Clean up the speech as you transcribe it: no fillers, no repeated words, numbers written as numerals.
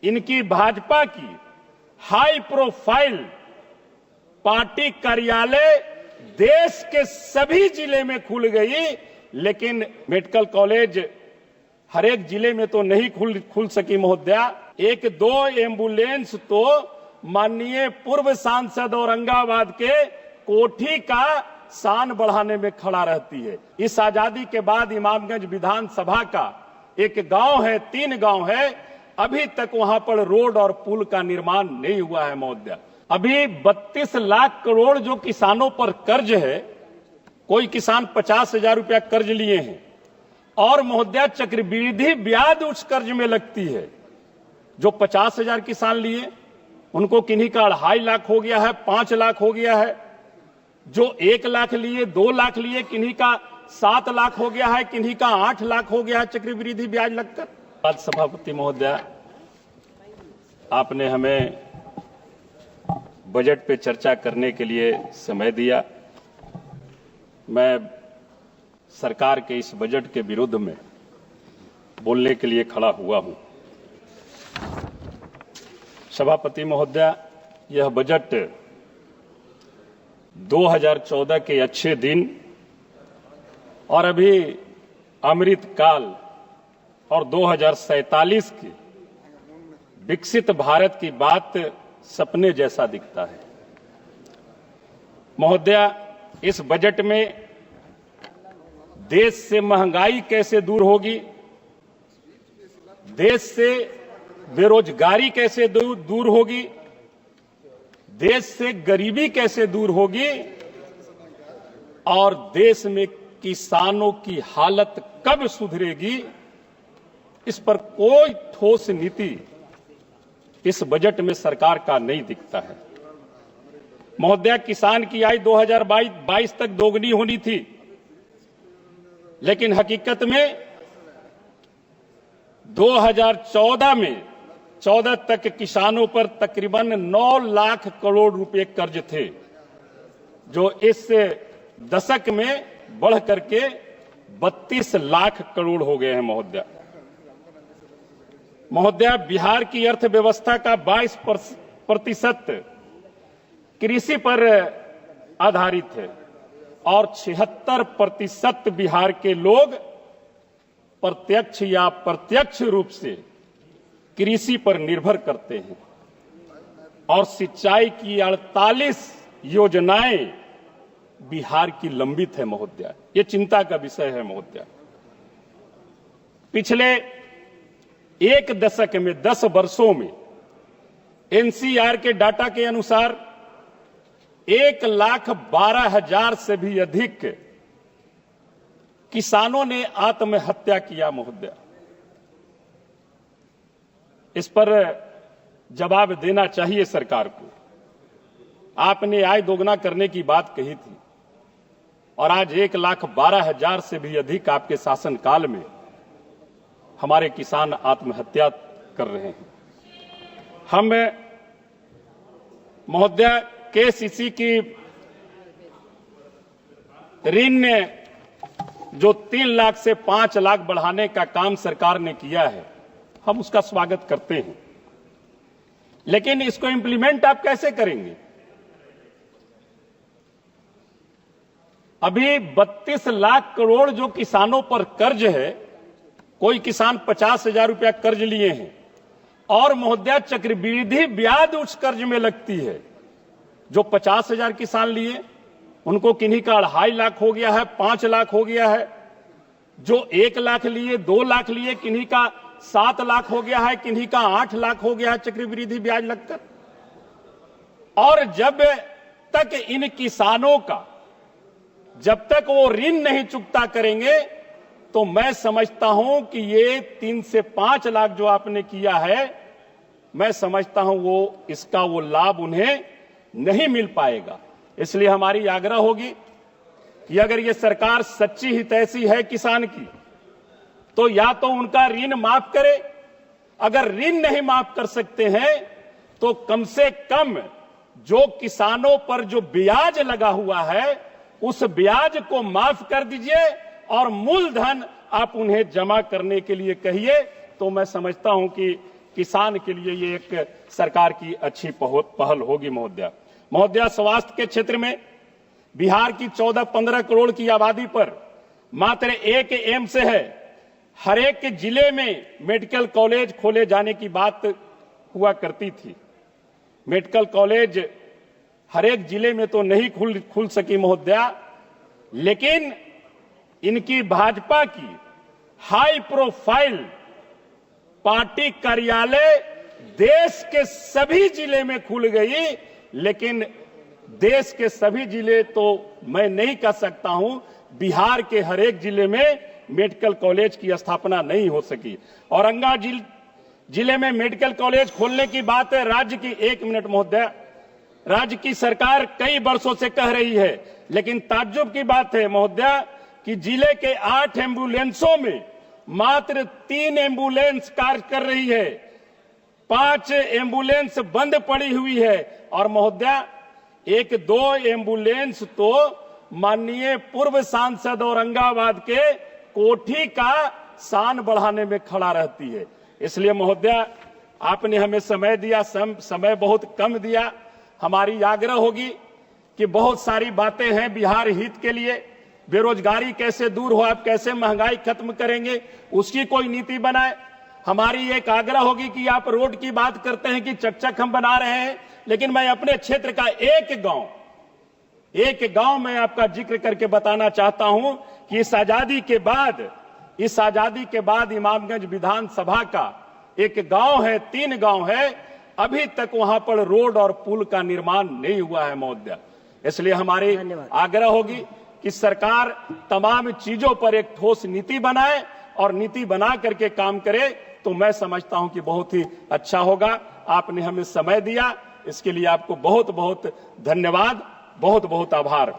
इनकी भाजपा की high profile party कार्यालय देश के सभी जिले में खुल गई, लेकिन मेडिकल कॉलेज हर एक जिले में तो नहीं खुल सकी महोदया। एक दो एम्बुलेंस तो माननीय पूर्व सांसद औरंगाबाद के कोठी का शान बढ़ाने में खड़ा रहती है। इस आजादी के बाद इमामगंज विधानसभा का एक गांव है, 3 गांव है, अभी तक वहां पर रोड और पुल का निर्माण नहीं हुआ है महोदया। अभी 32 लाख करोड़ जो किसानों पर कर्ज है, कोई किसान 50,000 रुपया कर्ज लिए हैं और महोदया चक्रवृद्धि ब्याज उस कर्ज में लगती है। जो 50,000 किसान लिए उनको किन्हीं का 2.5 लाख हो गया है, 5 लाख हो गया है। जो 1 लाख लिए, 2 लाख लिए, किन्हीं का 7 लाख हो गया है, किन्हीं का 8 लाख हो गया है चक्रवृद्धि ब्याज लगकर। आज सभापति महोदया, आपने हमें बजट पे चर्चा करने के लिए समय दिया। मैं सरकार के इस बजट के विरुद्ध में बोलने के लिए खड़ा हुआ हूं। सभापति महोदया, यह बजट 2014 के अच्छे दिन और अभी अमृत काल और 2047 की विकसित भारत की बात सपने जैसा दिखता है। महोदया, इस बजट में देश से महंगाई कैसे दूर होगी, देश से बेरोजगारी कैसे दूर होगी, देश से गरीबी कैसे दूर होगी और देश में किसानों की हालत कब सुधरेगी, इस पर कोई ठोस नीति इस बजट में सरकार का नहीं दिखता है। महोदया, किसान की आय 2022 तक दोगुनी होनी थी, लेकिन हकीकत में 2014 में 14 तक किसानों पर तकरीबन 9 लाख करोड़ रुपए कर्ज थे, जो इस दशक में बढ़ करके 32 लाख करोड़ हो गए हैं महोदया। महोदया, बिहार की अर्थव्यवस्था का 22% कृषि पर आधारित है और 76% बिहार के लोग प्रत्यक्ष या अप्रत्यक्ष रूप से कृषि पर निर्भर करते हैं और सिंचाई की 48 योजनाएं बिहार की लंबित है महोदया। ये चिंता का विषय है महोदया। पिछले एक दशक में 10 वर्षों में एनसीआर के डाटा के अनुसार 1,12,000 से भी अधिक किसानों ने आत्महत्या किया महोदया। इस पर जवाब देना चाहिए सरकार को। आपने आय दोगुना करने की बात कही थी और आज 1,12,000 से भी अधिक आपके शासनकाल में हमारे किसान आत्महत्या कर रहे हैं। हम महोदया, केसीसी की ऋण जो 3 लाख से 5 लाख बढ़ाने का काम सरकार ने किया है, हम उसका स्वागत करते हैं, लेकिन इसको इंप्लीमेंट आप कैसे करेंगे? अभी 32 लाख करोड़ जो किसानों पर कर्ज है, कोई किसान 50,000 रुपया कर्ज लिए हैं और महोदया चक्रवृद्धि ब्याज उस कर्ज में लगती है। जो 50,000 किसान लिए उनको किन्हीं का 2.5 लाख हो गया है, 5 लाख हो गया है। जो 1 लाख लिए, 2 लाख लिए, किन्हीं का 7 लाख हो गया है, किन्हीं का 8 लाख हो गया है चक्रवृद्धि ब्याज लगकर। और जब तक इन किसानों का, जब तक वो ऋण नहीं चुकता करेंगे, तो मैं समझता हूं कि ये 3 से 5 लाख जो आपने किया है, मैं समझता हूं वो इसका वो लाभ उन्हें नहीं मिल पाएगा। इसलिए हमारी आग्रह होगी कि अगर ये सरकार सच्ची हितैषी है किसान की, तो या तो उनका ऋण माफ करे, अगर ऋण नहीं माफ कर सकते हैं तो कम से कम जो किसानों पर जो ब्याज लगा हुआ है उस ब्याज को माफ कर दीजिए और मूलधन आप उन्हें जमा करने के लिए कहिए। तो मैं समझता हूं कि किसान के लिए ये एक सरकार की अच्छी पहल होगी। महोदया, स्वास्थ्य के क्षेत्र में बिहार की 14-15 करोड़ की आबादी पर मात्र एक एम्स है। हर एक जिले में मेडिकल कॉलेज खोले जाने की बात हुआ करती थी। मेडिकल कॉलेज हर एक जिले में तो नहीं खुल सकी महोदया, लेकिन इनकी भाजपा की हाई प्रोफाइल पार्टी कार्यालय देश के सभी जिले में खुल गई, लेकिन देश के सभी जिले तो मैं नहीं कह सकता हूं, बिहार के हर एक जिले में मेडिकल कॉलेज की स्थापना नहीं हो सकी। औरंगाबाद जिले में मेडिकल कॉलेज खोलने की बात है राज्य की, एक मिनट महोदया, राज्य की सरकार कई वर्षों से कह रही है, लेकिन ताज्जुब की बात है महोदया कि जिले के 8 एम्बुलेंसों में मात्र 3 एम्बुलेंस कार्य कर रही है, 5 एम्बुलेंस बंद पड़ी हुई है। और महोदया, 1-2 एम्बुलेंस तो माननीय पूर्व सांसद औरंगाबाद के कोठी का शान बढ़ाने में खड़ा रहती है। इसलिए महोदया, आपने हमें समय दिया, समय बहुत कम दिया। हमारी आग्रह होगी कि बहुत सारी बातें हैं बिहार हित के लिए, बेरोजगारी कैसे दूर हो, आप कैसे महंगाई खत्म करेंगे, उसकी कोई नीति बनाए। हमारी एक आग्रह होगी कि आप रोड की बात करते हैं कि चकचक हम बना रहे हैं, लेकिन मैं अपने क्षेत्र का एक गांव में आपका जिक्र करके बताना चाहता हूं कि इस आजादी के बाद इमामगंज विधानसभा का एक गांव है, 3 गांव है, अभी तक वहां पर रोड और पुल का निर्माण नहीं हुआ है महोदया। इसलिए हमारी आग्रह होगी कि सरकार तमाम चीजों पर एक ठोस नीति बनाए और नीति बना करके काम करे, तो मैं समझता हूं कि बहुत ही अच्छा होगा। आपने हमें समय दिया, इसके लिए आपको बहुत बहुत धन्यवाद, बहुत बहुत आभार।